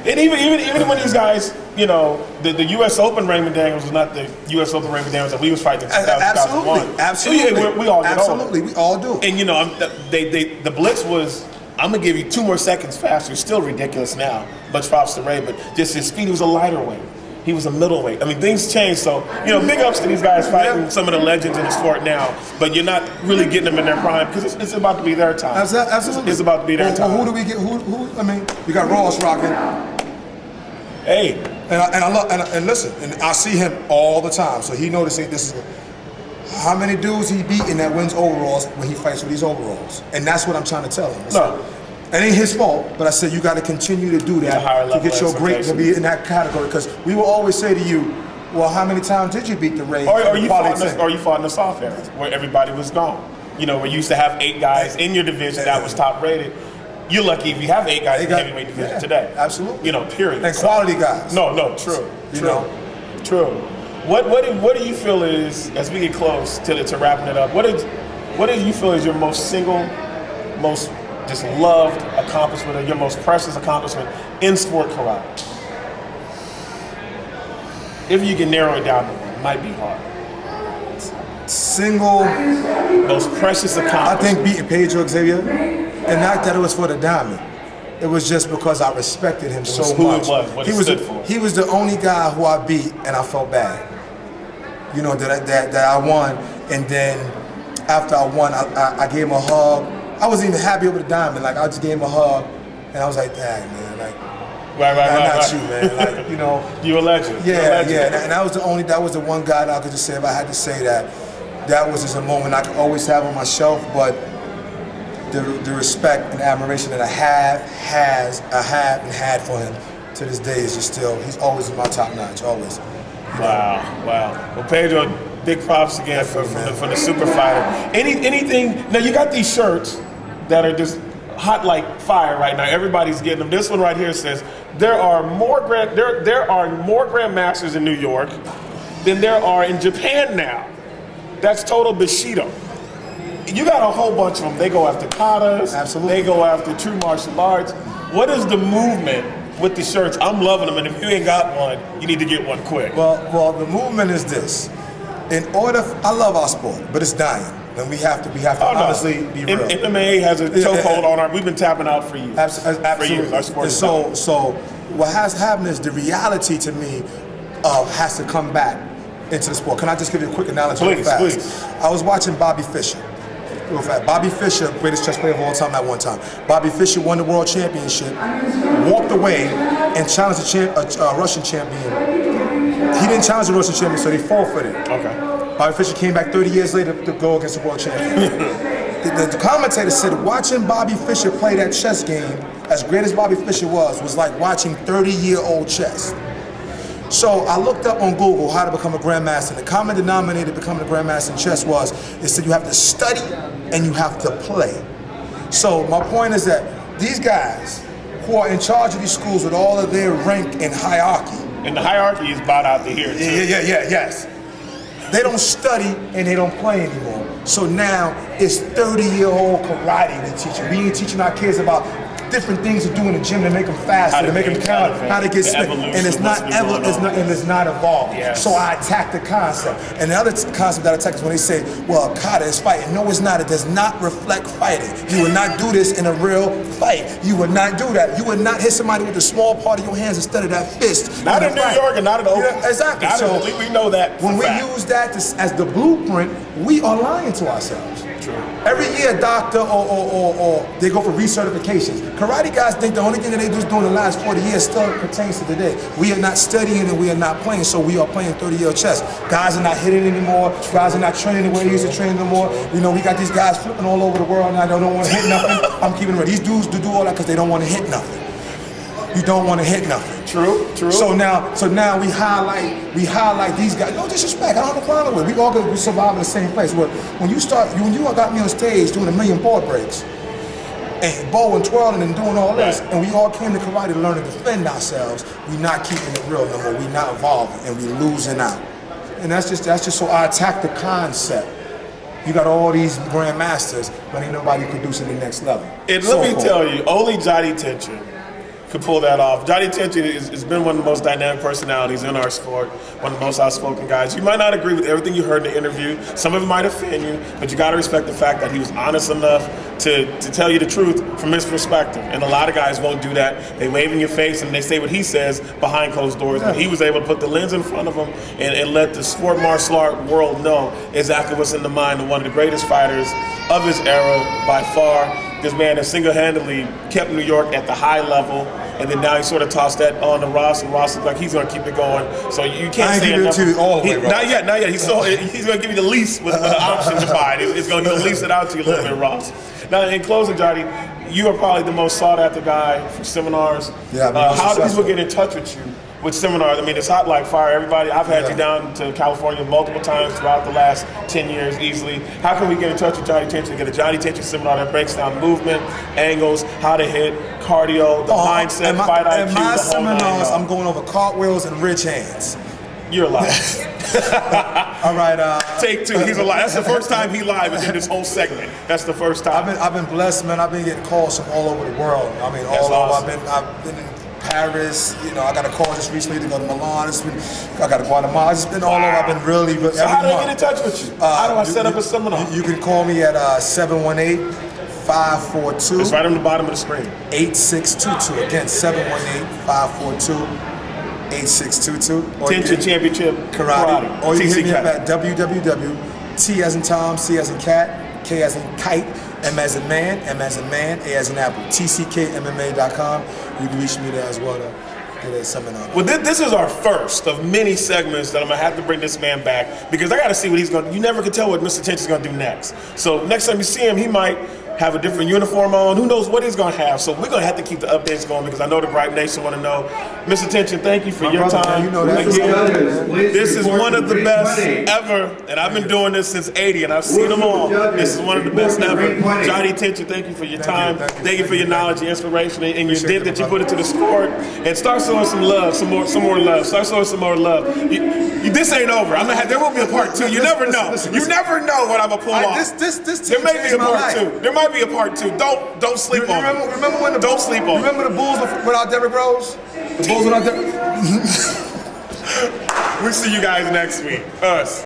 And even when these guys, you know, the U.S. Open Raymond Daniels was not the U.S. Open Raymond Daniels that we was fighting in 2001. Absolutely. Yeah, we all get Absolutely, older. we all do. And you know, the blitz was, I'm gonna give you 2 more seconds faster. It's still ridiculous now. Much props to Ray, but just his speed. He was a lighter weight. He was a middleweight. I mean, things changed. So, you know, big ups to these guys fighting some of the legends in the sport now. But you're not really getting them in their prime because it's about to be their time. Absolutely. It's about to be their time. Well, who do we get? Who? I mean, we got Ross rocking. Hey. And I love and listen, and I see him all the time. So he noticed this is how many dudes he beating that wins overalls when he fights with these overalls. And that's what I'm trying to tell him. No. It ain't his fault, but I said you got to continue to do that to get your great to be in that category. Because we will always say to you, well, how many times did you beat the Ray? Or you fought in the soft era where everybody was gone. You know, where you used to have 8 guys in your division that was top rated. You're lucky if you have 8 guys in the heavyweight division today. Absolutely. You know, period. And quality guys. No, true. True. What do you feel is, as we get close to wrapping it up, what do you feel is your most just loved accomplishment, or your most precious accomplishment in sport karate? If you can narrow it down to one, it might be hard. Single most precious accomplishment. I think beating Pedro Xavier, and not that it was for the diamond. It was just because I respected him so much. What he stood for. He was the only guy who I beat, and I felt bad. You know that I won, and then after I won, I gave him a hug. I wasn't even happy over the diamond. Like, I just gave him a hug, and I was like, dang, man, like, not you, man. Like, you know. You a legend. Yeah. And that was the one guy that I could just say, if I had to say that was just a moment I could always have on my shelf, but the respect and admiration that I have and had for him to this day is just still, he's always in my top notch, always. Wow. Well, Pedro, big props again for the super fighter. Anything, now you got these shirts that are just hot like fire right now. Everybody's getting them. This one right here says, there are more grandmasters in New York than there are in Japan now. That's total Bushido. You got a whole bunch of them. They go after katas. Absolutely. They go after true martial arts. What is the movement with the shirts? I'm loving them, and if you ain't got one, you need to get one quick. Well, the movement is this. I love our sport, but it's dying, and we have to honestly be real. MMA has a chokehold on our. We've been tapping out for years. Absolutely. For years. Our sport. So what has happened is the reality to me has to come back into the sport. Can I just give you a quick analogy? Please. I was watching Bobby Fischer. Real fast. Bobby Fischer, greatest chess player of all time at one time. Bobby Fischer won the world championship, walked away, and challenged a Russian champion. He didn't challenge the Russian champion, so they forfeited. Okay. Bobby Fischer came back 30 years later to go against the world champion. the commentator said watching Bobby Fischer play that chess game, as great as Bobby Fischer was like watching 30-year-old chess. So I looked up on Google how to become a grandmaster. The common denominator to becoming a grandmaster in chess they said you have to study and you have to play. So my point is that these guys who are in charge of these schools with all of their rank and hierarchy. And the hierarchy is about out to here too. Yes. They don't study and they don't play anymore. So now it's 30-year-old karate we teaching. We ain't teaching our kids about different things to do in the gym to make them faster, to make them count, how to get slick, and it's not evolving. Yes. So I attack the concept. And the other concept that I attack is when they say, well, kata is fighting. No, it's not. It does not reflect fighting. You would not do this in a real fight. You would not do that. You would not hit somebody with the small part of your hands instead of that fist. Not in New York and not in Oakland. Yeah, exactly. So we know that. When we use that as the blueprint, we are lying to ourselves. True. Every year, a doctor or they go for recertifications. Karate guys think the only thing that they do is doing the last 40 years still pertains to today. We are not studying and we are not playing, so we are playing 30-year chess. Guys are not hitting anymore. Guys are not training the way they used to train anymore. You know, we got these guys flipping all over the world now. They don't want to hit nothing. I'm keeping it real. These dudes do all that because they don't want to hit nothing. You don't want to hit nothing. True. So now we highlight these guys. No disrespect, I don't have a problem with it. We survive in the same place. But when you got me on stage doing 1 million board breaks, and bowling and twirling and doing all this, and we all came to karate to learn to defend ourselves, we're not keeping it real no more. We're not evolving, and we're losing out. And that's just so I attack the concept. You got all these grandmasters, but ain't nobody producing the next level. And let me tell you, only Johnny Tention could pull that off. Johnny Tention has been one of the most dynamic personalities in our sport, one of the most outspoken guys. You might not agree with everything you heard in the interview. Some of it might offend you, but you got to respect the fact that he was honest enough to tell you the truth from his perspective. And a lot of guys won't do that. They wave in your face and they say what he says behind closed doors. But he was able to put the lens in front of him and let the sport martial art world know exactly what's in the mind of one of the greatest fighters of his era by far. This man has single-handedly kept New York at the high level, and then now he sort of tossed that on to Ross, and Ross looks like he's going to keep it going. So you can't say enough. I ain't all the way, Ross. Not yet. He's going to give you the lease with the option to buy it. He's going to lease it out to you a little bit, Ross. Now, in closing, Johnny, you are probably the most sought-after guy for seminars. Yeah, how do people get in touch with you with seminars? I mean, it's hot like fire. Everybody, I've had you down to California multiple times throughout the last 10 years easily. How can we get in touch with Johnny Tention, get a Johnny Tention seminar that breaks down movement, angles, how to hit, cardio, the mindset, fight IQ, in my the whole nine seminars, yards? I'm going over cartwheels and ridge hands. You're a liar. All right. Take two. He's a liar. That's the first time he lied within this whole segment. That's the first time. I've been blessed, man. I've been getting calls from all over the world. I mean, That's all over. awesome. I've been in Paris. You know, I got a call just recently to go to Milan. I got to Guatemala. It's been all over. I've been really. So how do I get in touch with you? How do I set up a seminar? You can call me at 718-542. It's right on the bottom of the screen. 8622. Again, 718-542-8622. Tention Championship Karate. Or you can hit me up TCK. at www.T as in Tom, C as in cat, K as in kite, M as in man, M as in man, A as in apple, tckmma.com. You can reach me there as well to get a seminar. Well, this is our first of many segments that I'm going to have to bring this man back because I got to see what he's going to. You never can tell what Mr. Tension's going to do next. So next time you see him, he might have a different uniform on. Who knows what he's going to have. So we're going to have to keep the updates going because I know the Gripe Nation want to know. Mr. Tension, thank you for your brother, time. man, you know that. This is one of the best ever, and I've been doing this since '80, and I've seen them all. This is one of the best ever. Johnny Tension, thank you for your time. Thank you for your knowledge, your inspiration, and your dip that you put into the sport. And start showing some love, some more love. Start showing some more love. This ain't over. There will be a part two. You never know. You never know what I'm gonna pull off. This There may be a part life. two. There might be a part two. Don't sleep on it. Remember when Don't sleep on it. Remember the Bulls without Derrick Rose? The Bulls without Derrick. We'll see you guys next week. Us.